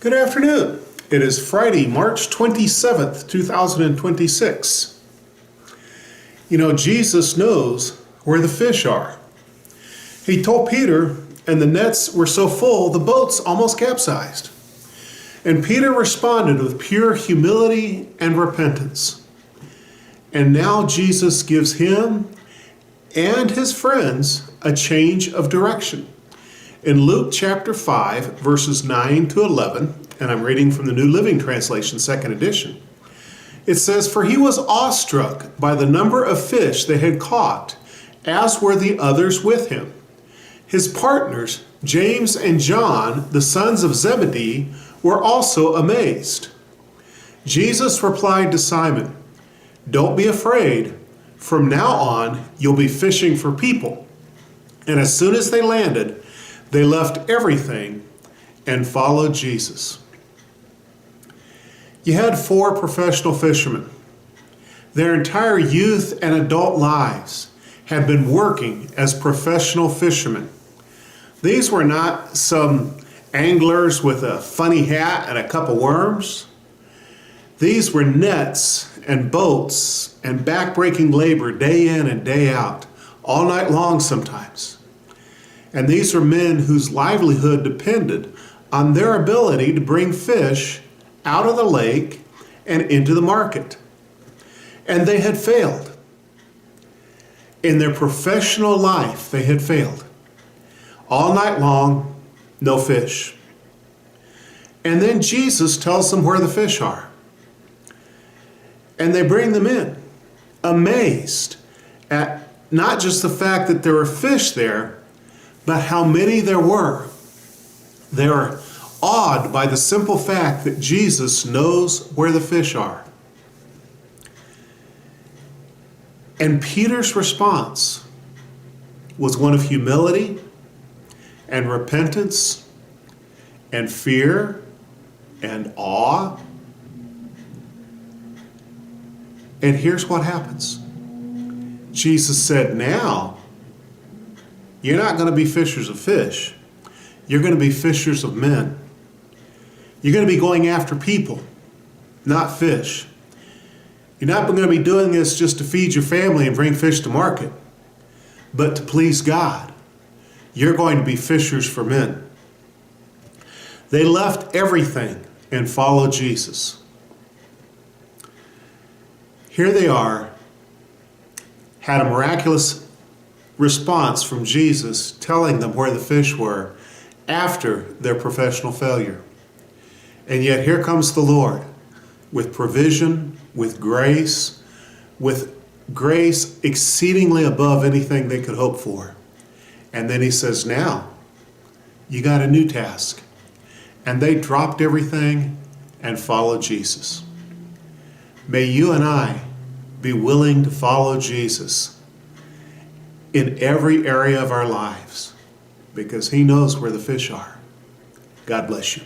Good afternoon. It is Friday, March 27th, 2026. You know, Jesus knows where the fish are. He told Peter, and the nets were so full, the boats almost capsized. And Peter responded with pure humility and repentance. And now Jesus gives him and his friends a change of direction. In Luke chapter 5, verses 9 to 11, and I'm reading from the New Living Translation, second edition, it says, "For he was awestruck by the number of fish they had caught, as were the others with him. His partners, James and John, the sons of Zebedee, were also amazed. Jesus replied to Simon, 'Don't be afraid. From now on, you'll be fishing for people.' And as soon as they landed, they left everything and followed Jesus." You had 4 professional fishermen. Their entire youth and adult lives had been working as professional fishermen. These were not some anglers with a funny hat and a cup of worms. These were nets and boats and back-breaking labor day in and day out, all night long sometimes. And these were men whose livelihood depended on their ability to bring fish out of the lake and into the market. And they had failed. In their professional life, they had failed. All night long, no fish. And then Jesus tells them where the fish are. And they bring them in, amazed at not just the fact that there were fish there, but how many there were. They are awed by the simple fact that Jesus knows where the fish are. And Peter's response was one of humility and repentance and fear and awe. And here's what happens. Jesus said, "Now, you're not going to be fishers of fish. You're going to be fishers of men. You're going to be going after people, not fish. You're not going to be doing this just to feed your family and bring fish to market, but to please God. You're going to be fishers for men." They left everything and followed Jesus. Here they are, had a miraculous response from Jesus telling them where the fish were after their professional failure. And yet here comes the Lord with provision, with grace exceedingly above anything they could hope for. And then he says, "Now, you got a new task." And they dropped everything and followed Jesus. May you and I be willing to follow Jesus in every area of our lives, because he knows where the fish are. God bless you.